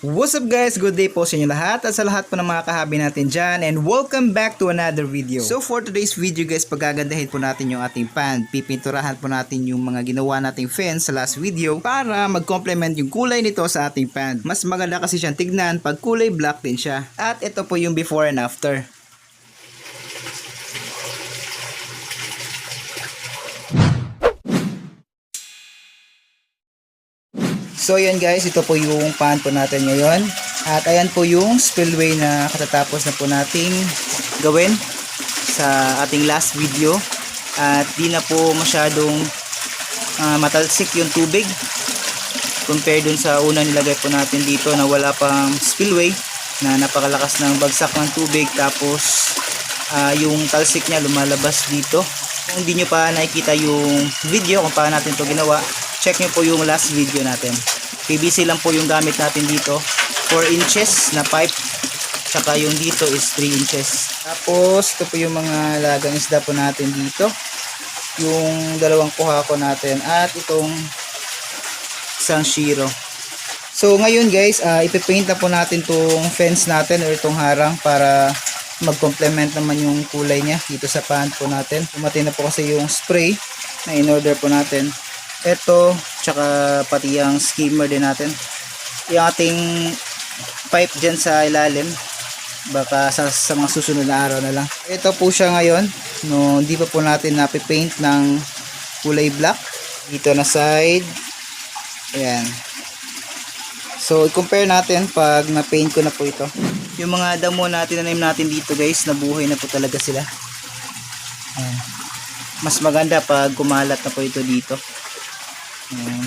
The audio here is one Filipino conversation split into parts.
What's up guys? Good day po sa inyo lahat at sa lahat po ng mga kahabi natin dyan, and welcome back to another video. So for today's video guys, pagagandahin po natin yung ating pan. Pipinturahan po natin yung mga ginawa nating fence sa last video para mag-complement yung kulay nito sa ating pan. Mas maganda kasi siyang tignan pag kulay black din siya. At ito po yung before and after. So yun guys, ito po yung pan po natin ngayon. At ayan po yung spillway na katatapos na po nating gawin sa ating last video. At di na po masyadong matalsik yung tubig compare dun sa unang nilagay po natin dito na wala pang spillway, na napakalakas ng bagsak ng tubig, tapos yung talsik niya lumalabas dito. Kung hindi nyo pa nakikita yung video kung paano natin to ginawa, check nyo po yung last video natin. PVC lang po yung gamit natin dito, 4 inches na pipe, tsaka yung dito is 3 inches. Tapos ito po yung mga lagang isda po natin dito, yung dalawang kuhako natin at itong isang shiro. So ngayon guys, ipipaint na po natin tong fence natin o itong harang para mag-complement naman yung kulay niya dito sa pan po natin. Pumatay na po kasi yung spray na in-order po natin. Ito, tsaka pati yung skimmer din natin. Yung ating pipe dyan sa ilalim, baka sa mga susunod na araw na lang. Ito po siya ngayon, no, hindi pa po natin napipaint ng kulay black. Dito na side. Ayan. So, i-compare natin pag na-paint ko na po ito. Yung mga damo natin, nanim natin dito guys, nabuhay na po talaga sila. Ayan. Mas maganda pag kumalat na po ito dito. Ayan.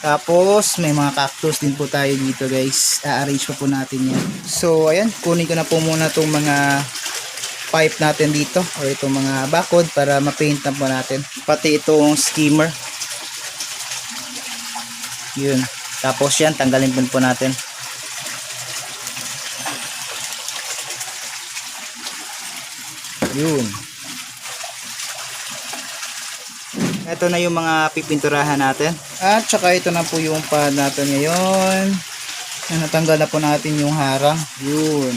Tapos may mga cactus din po tayo dito guys, a-arrange pa po natin yan. So ayan, kunin ko na po muna itong mga pipe natin dito or itong mga bakod para ma-paint na po natin, pati itong skimmer. Yun, tapos yan tanggalin din po natin. Yun, ito na yung mga pipinturahan natin. At saka ito na po yung pad natin ngayon. Natanggal na po natin yung harang. Yun.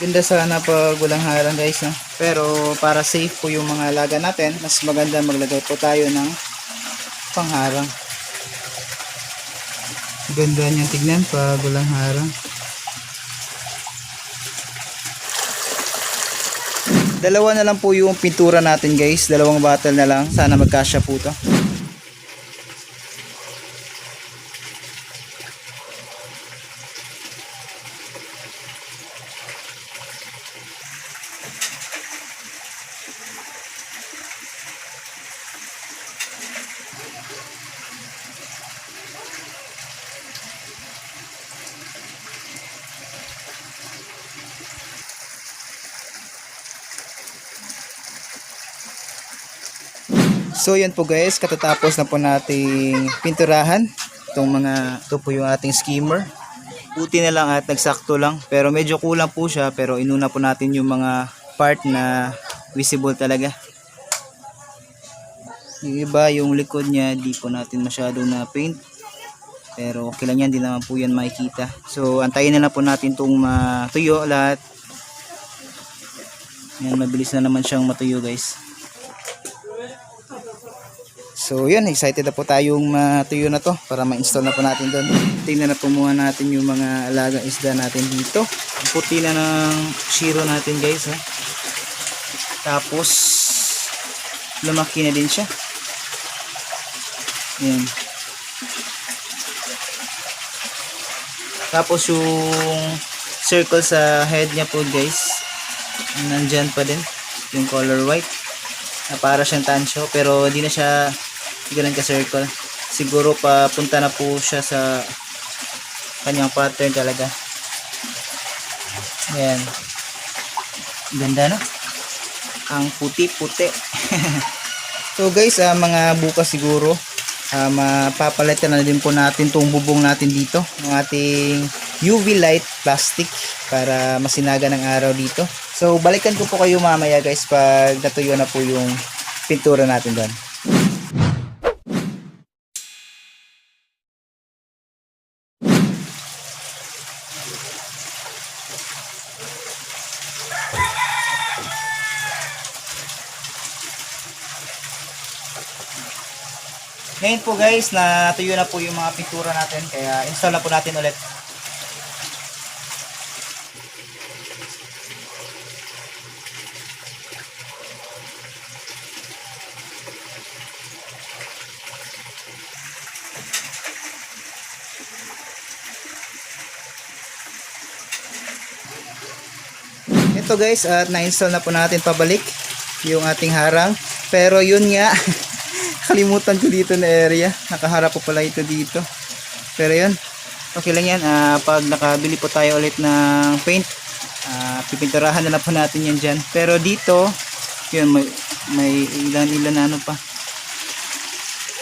Ganda sana pag walang harang guys, no? Pero para safe po yung mga alaga natin, mas maganda maglagay po tayo ng pangharang. Ganda niyang tignan pag walang harang. Dalawa na lang po yung pintura natin guys, dalawang bottle na lang, sana magkasya po to. So yan po guys, katatapos na po nating pinturahan ito po yung ating skimmer. Buti na lang at nagsakto lang, pero medyo kulang po siya, pero inuna po natin yung mga part na visible talaga. Yung iba, yung likod niya di po natin masyado na paint, pero okay lang yan, di naman po yan makikita. So antayin na lang po natin itong matuyo lahat. Yan, mabilis na naman siyang matuyo guys. So yun, excited na po tayong matuyo na to para ma-install na po natin doon. Tingnan na po muna natin yung mga alagang isda natin dito. Ang puti na ng shiro natin guys, ha? Tapos lumaki na din siya. Yan. Tapos yung circle sa head niya po guys, nandyan pa din yung color white na para siyang tansyo, pero hindi na siya ganun ka circle. Siguro papunta na po siya sa kanyang pattern talaga. Ayan, ganda no, ang puti-puti. So guys, mga bukas siguro mapapalitan na din po natin itong bubong natin dito ng ating UV light plastic para masinaga ng araw dito. So balikan ko po kayo mamaya guys pag natuyo na po yung pintura natin doon. Ngayon po guys, natuyo na po yung mga pintura natin. Kaya install na po natin ulit. Ito guys, at na-install na po natin pabalik yung ating harang. Pero yun nga, kalimutan ko dito na area. Nakaharap po pala ito dito. Pero yun, okay lang yan. Pag nakabili po tayo ulit ng paint, pipinturahan na lang po natin yan dyan. Pero dito, yun, may ilan na ano pa.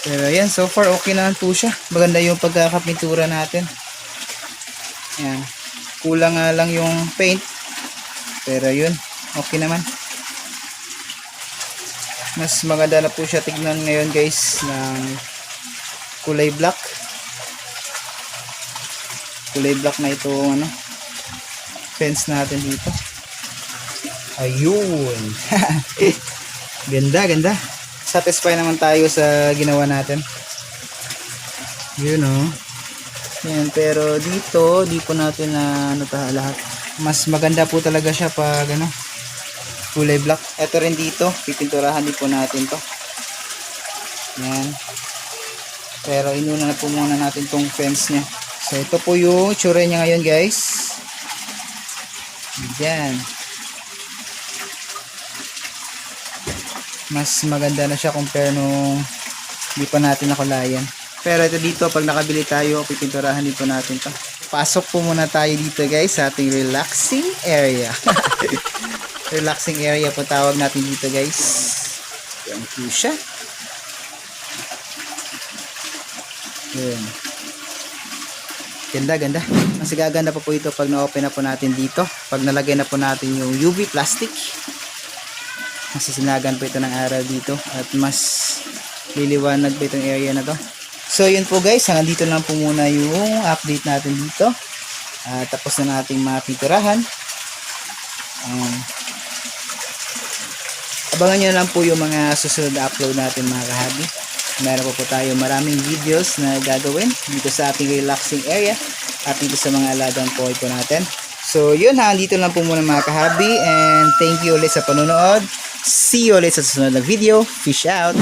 Pero yan, so far okay naman po siya. Maganda yung pagkakapintura natin. Yan. Kulang nga lang yung paint. Pero yun, okay naman. Mas maganda na po siya tignan ngayon guys ng kulay black. Kulay black na ito ano, fence natin dito. Ayun. Ganda. Satisfy naman tayo sa ginawa natin. Yun oh. Yan, pero dito, di po natin na ano lahat. Mas maganda po talaga siya pag ano, kulay black. Ito rin dito, pipinturahan din po natin to. Yan. Pero inuna na po muna natin tong fence niya. So ito po yung tsura niya ngayon guys. Yan. Mas maganda na siya compare nung hindi pa natin nakulayan. Pero ito dito, pag nakabili tayo, pipinturahan din po natin to. Pasok po muna tayo dito guys sa ating relaxing area. Relaxing area po tawag natin dito guys. Yan po siya. Yan. Ganda. Mas gaganda pa po ito pag na-open na po natin dito. Pag nalagay na po natin yung UV plastic. Masisinagan po ito ng araw dito. At mas liliwanag po itong area na to. So yun po guys, hanggang dito lang po muna yung update natin dito. Tapos na nating mapinturahan. Abangan nyo lang po yung mga susunod na upload natin mga kahabi. Meron po tayo maraming videos na gagawin dito sa ating relaxing area at dito sa mga alagang koi po natin. So yun, hanggang dito lang po muna mga kahabi, and thank you ulit sa panonood. See you ulit sa susunod na video. Fish out!